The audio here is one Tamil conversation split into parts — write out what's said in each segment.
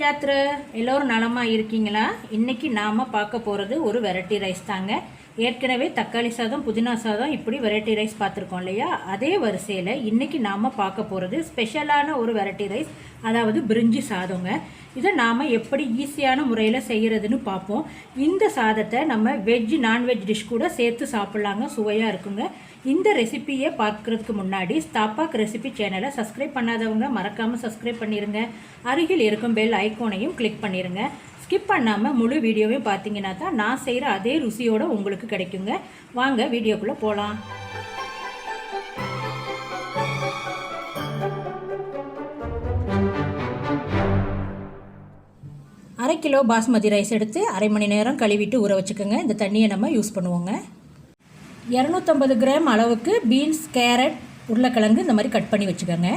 ஜாத்ர எல்லோரும் நலமாக இருக்கீங்களா? இன்றைக்கி நாம் பார்க்க போகிறது ஒரு வெரைட்டி ரைஸ் தாங்க. ஏற்கனவே தக்காளி சாதம், புதினா சாதம் இப்படி வெரைட்டி ரைஸ் பார்த்துருக்கோம் இல்லையா? அதே வரிசையில் இன்றைக்கி நாம் பார்க்க போகிறது ஸ்பெஷலான ஒரு வெரைட்டி ரைஸ், அதாவது பிரிஞ்சி சாதங்க. இதை நாம் எப்படி ஈஸியான முறையில் செய்கிறதுன்னு பார்ப்போம். இந்த சாதத்தை நம்ம வெஜ் நான்வெஜ் டிஷ் கூட சேர்த்து சாப்பிட்லாங்க, சுவையாக இருக்குங்க. இந்த ரெசிப்பியை பார்க்குறதுக்கு முன்னாடி ஸ்டாப்பாக் ரெசிபி சேனலை சப்ஸ்கிரைப் பண்ணாதவங்க மறக்காமல் சப்ஸ்கிரைப் பண்ணிடுங்க. அருகில் இருக்கும் பெல் ஐக்கோனையும் கிளிக் பண்ணிடுங்க. ஸ்கிப் பண்ணாமல் முழு வீடியோவையும் பார்த்தீங்கன்னா தான் நான் செய்கிற அதே ருசியோடு உங்களுக்கு கிடைக்குங்க. வாங்க வீடியோக்குள்ளே போகலாம். அரை கிலோ பாஸ்மதி ரைஸ் எடுத்து அரை மணி நேரம் கழுவிட்டு ஊற வச்சுக்கோங்க. இந்த தண்ணியை நம்ம யூஸ் பண்ணுவோங்க. 250 கிராம் அளவுக்கு பீன்ஸ், கேரட், உருளைக்கிழங்கு இந்த மாதிரி கட் பண்ணி வச்சுக்கோங்க.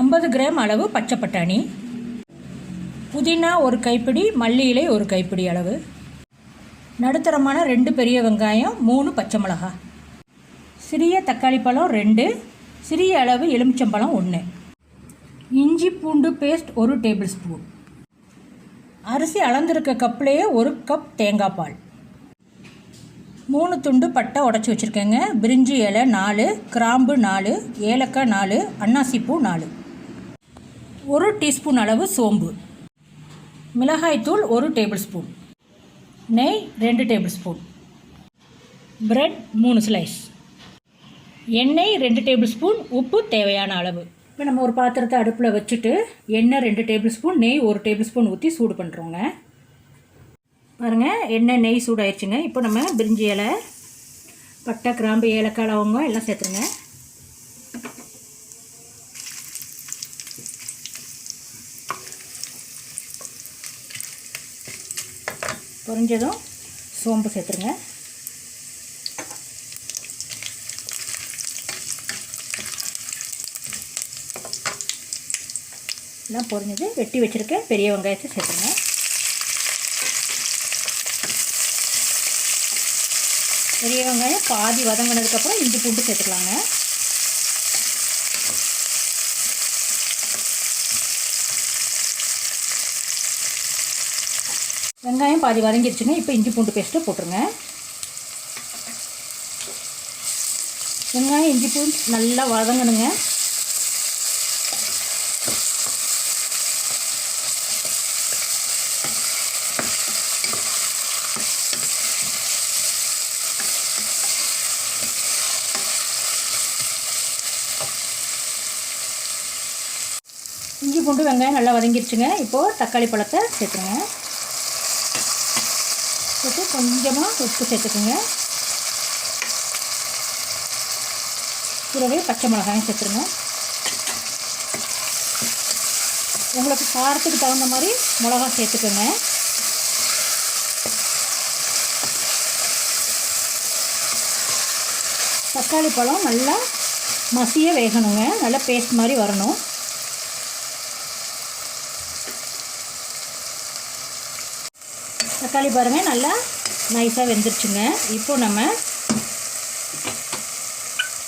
50 கிராம் அளவு பச்சை பட்டாணி, புதினா ஒரு கைப்பிடி, மல்லி இலை ஒரு கைப்பிடி அளவு, நடுத்தரமான 2 பெரிய வெங்காயம், 3 பச்சை மிளகாய், சிறிய தக்காளி பழம் 2, சிறிய அளவு எலுமிச்சம்பழம் 1, இஞ்சி பூண்டு பேஸ்ட் 1 டேபிள் ஸ்பூன், அரிசி அளந்திருக்க கப்லேயே 1 கப் தேங்காய் பால், 3 துண்டு பட்டை உடச்சி வச்சுருக்கேங்க, பிரிஞ்சி இலை 4, கிராம்பு 4, ஏலக்காய் 4, அன்னாசிப்பூ 4, 1 டீஸ்பூன் அளவு சோம்பு, மிளகாய்த்தூள் 1 டேபிள் ஸ்பூன், நெய் 2 டேபிள் ஸ்பூன், பிரெட் 3 ஸ்லைஸ், எண்ணெய் 2 டேபிள் ஸ்பூன், உப்பு தேவையான அளவு. இப்போ நம்ம ஒரு பாத்திரத்தை அடுப்பில் வச்சுட்டு எண்ணெய் 2 டேபிள் ஸ்பூன், நெய் 1 டேபிள் ஸ்பூன் ஊற்றி சூடு பண்ணுறோங்க. பாருங்கள், எண்ணெய் நெய் சூடாயிடுச்சுங்க. இப்போ நம்ம பிரிஞ்சி இலை, பட்டை, கிராம்பு, ஏலக்காய், லவங்கம் எல்லாம் சேர்த்துருங்க. பொரிஞ்சதும் சோம்பு சேர்த்துருங்க. எல்லாம் பொரிஞ்சது வெட்டி வச்சுருக்க பெரிய வெங்காயத்தை சேர்த்துருங்க. பெரிய வெங்காயம் பாதி வதங்கினதுக்கப்புறம் இஞ்சி பூண்டு சேர்த்துக்கலாங்க. வெங்காயம் பாதி வதங்கிடுச்சுங்க. இப்போ இஞ்சி பூண்டு பேஸ்ட்டை போட்டுருங்க. வெங்காயம் இஞ்சி பூண்டு நல்லா வதங்கணுங்க. இஞ்சி பூண்டு வெங்காயம் நல்லா வதங்கிடுச்சுங்க. இப்போது தக்காளி பழத்தை சேர்த்துருங்க. சேர்த்து கொஞ்சமாக உப்பு சேர்த்துக்குங்க. கூடவே பச்சை மிளகாயும் சேர்த்துருங்க. உங்களுக்கு காரத்துக்கு தகுந்த மாதிரி மிளகா சேர்த்துக்கோங்க. தக்காளி பழம் நல்லா மசிய வேகணுங்க. நல்லா பேஸ்ட் மாதிரி வரணும். தக்காளி பாருங்கள் நல்லா நைஸாக வெந்துருச்சுங்க. இப்போது நம்ம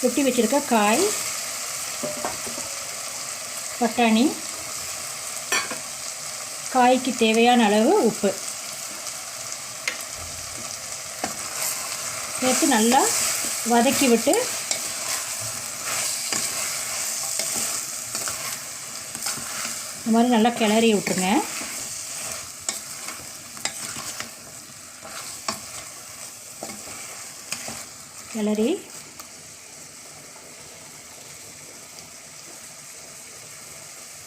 வெட்டி வச்சுருக்க காய், பட்டாணி, காய்க்கு தேவையான அளவு உப்பு சேர்த்து நல்லா வதக்கி விட்டு இந்த மாதிரி நல்லா கிளறி விட்டுருங்க. கிளறி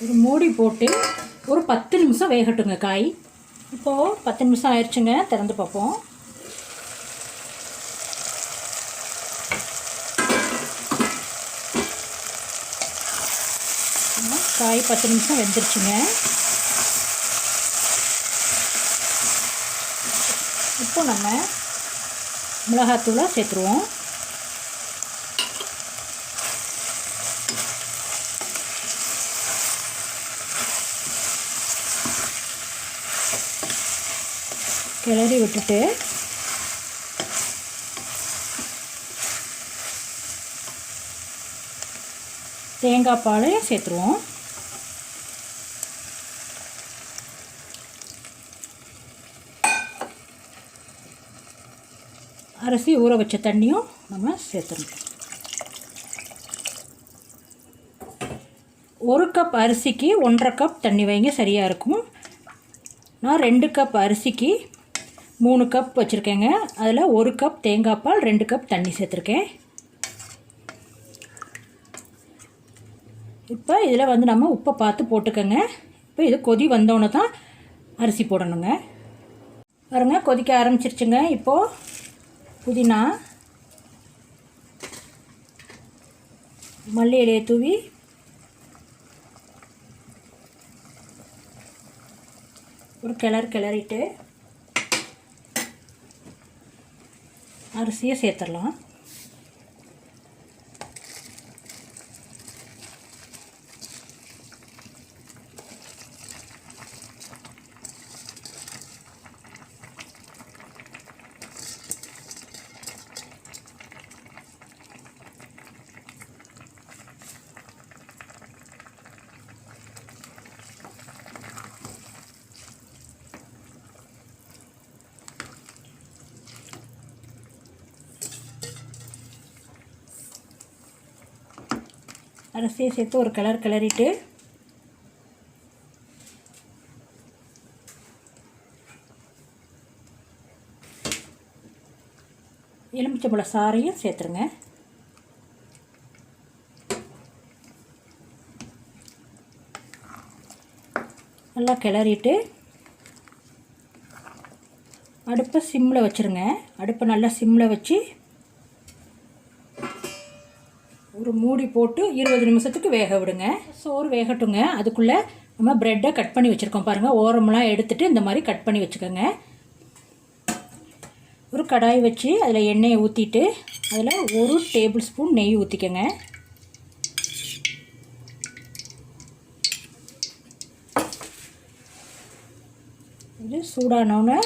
ஒரு மூடி போட்டு ஒரு 10 நிமிஷம் வேகட்டுங்க காய். இப்போது 10 நிமிஷம் ஆயிடுச்சுங்க. திறந்து பார்ப்போம். காய் 10 நிமிஷம் வெந்துருச்சுங்க. இப்போ நம்ம மிளகாத்தூளை சேர்த்துருவோம். கிளறி விட்டுட்டு தேங்காய் பாலையும் சேர்த்துருவோம். அரிசி ஊற வச்ச தண்ணியும் நம்ம சேர்த்துடணும். 1 கப் அரிசிக்கு 1.5 கப் தண்ணி வைங்க, சரியாக இருக்கும். நான் 2 கப் அரிசிக்கு 3 கப் வச்சுருக்கேங்க. அதில் 1 கப் தேங்காய் பால், 2 கப் தண்ணி சேர்த்துருக்கேன். இப்போ இதில் வந்து நம்ம உப்பை பார்த்து போட்டுக்கோங்க. இப்போ இது கொதி வந்தோடனே தான் அரிசி போடணுங்க. பாருங்க, கொதிக்க ஆரம்பிச்சிருச்சுங்க. இப்போது புதினா, மல்லி இலையை தூவி ஒரு கிளறிட்டு அரிசியை சேர்த்துடலாம். அரிசியை சேர்த்து ஒரு கிளறிட்டு எலுமிச்சம்பழ சாறையும் சேர்த்துருங்க. நல்லா கிளறிட்டு அடுப்பை சிம்மில் வச்சுருங்க. அடுப்பை நல்லா சிம்மில் வச்சு ஒரு மூடி போட்டு 20 நிமிஷத்துக்கு வேக விடுங்க. சோறு வேகட்டுங்க. அதுக்குள்ளே நம்ம ப்ரெட்டை கட் பண்ணி வச்சுருக்கோம் பாருங்கள். ஓரமெல்லாம் எடுத்துகிட்டு இந்த மாதிரி கட் பண்ணி வச்சுக்கோங்க. ஒரு கடாய் வச்சு அதில் எண்ணெயை ஊற்றிட்டு அதில் 1 டேபிள் ஸ்பூன் நெய் ஊற்றிக்கோங்க. இது சூடானோன்னு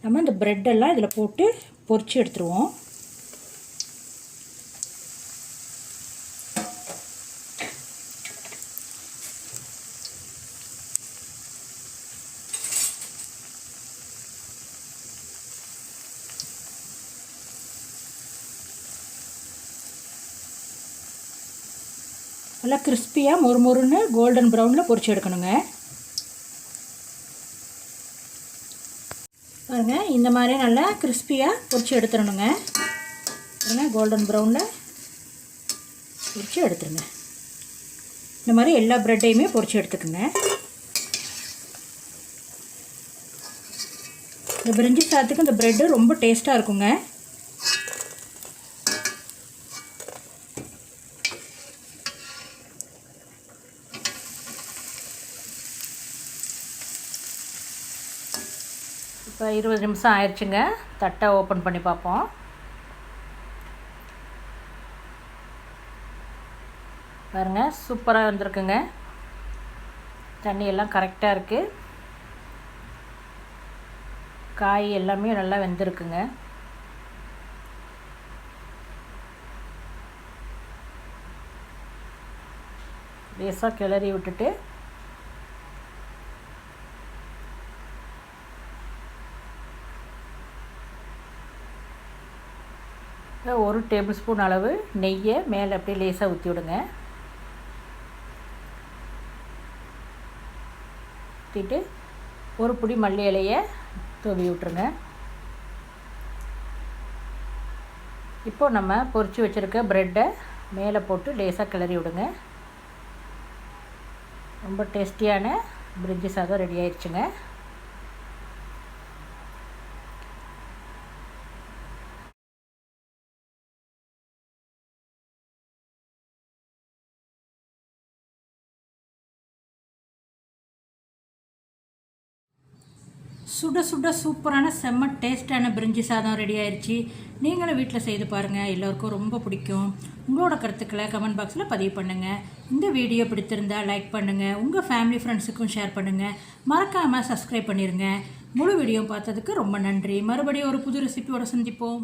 நம்ம இந்த ப்ரெட்டெல்லாம் இதில் போட்டு பொரித்து எடுத்துருவோம். நல்லா கிறிஸ்பியாக மொறுமொறுன்னு கோல்டன் ப்ரௌனில் பொரிச்சு எடுக்கணுங்க. பாருங்கள், இந்த மாதிரி நல்லா கிறிஸ்பியாக பொரிச்சு எடுத்துடணுங்க. பாருங்கள், கோல்டன் ப்ரௌனில் பொரிச்சு எடுத்துருங்க. இந்த மாதிரி எல்லா ப்ரெட்டையுமே பொரிச்சு எடுத்துக்கோங்க. இந்த பிரிஞ்சி சாதத்துக்கு இந்த ப்ரெட்டு ரொம்ப டேஸ்ட்டாக இருக்குங்க. இப்போ 20 நிமிஷம் ஆயிடுச்சுங்க. தட்டை ஓப்பன் பண்ணி பார்ப்போம். பாருங்கள், சூப்பராக வந்திருக்குங்க. தண்ணி எல்லாம் கரெக்டாக இருக்குது. காய் எல்லாமே நல்லா வெந்திருக்குங்க. லேசாக கிளறி விட்டுட்டு ஒரு டேபிள் ஸ்பூன் அளவு நெய்யை மேலே அப்படியே லேசாக ஊற்றி விடுங்க. ஊற்றிட்டு ஒரு பிடி மல்லி இலையை தூவி விட்டுருங்க. இப்போ நம்ம பொரிச்சு வச்சுருக்க ப்ரெட்டை மேலே போட்டு லேசாக கிளறி விடுங்க. ரொம்ப டேஸ்டியான பிரிஞ்சி சாதம் ரெடி ஆயிடுச்சுங்க. சுட சுட சூப்பரான செம்ம டேஸ்ட்டான பிரிஞ்சி சாதம் ரெடி ஆயிடுச்சு. நீங்களும் வீட்டில் செய்து பாருங்கள். எல்லோருக்கும் ரொம்ப பிடிக்கும். உங்களோட கருத்துக்களை கமெண்ட் பாக்ஸில் பதிவு பண்ணுங்கள். இந்த வீடியோ பிடித்திருந்தால் லைக் பண்ணுங்கள். உங்கள் ஃபேமிலி ஃப்ரெண்ட்ஸுக்கும் ஷேர் பண்ணுங்கள். மறக்காமல் சப்ஸ்கிரைப் பண்ணிடுங்க. முழு வீடியோ பார்த்ததுக்கு ரொம்ப நன்றி. மறுபடியும் ஒரு புது ரெசிபியோடு சந்திப்போம்.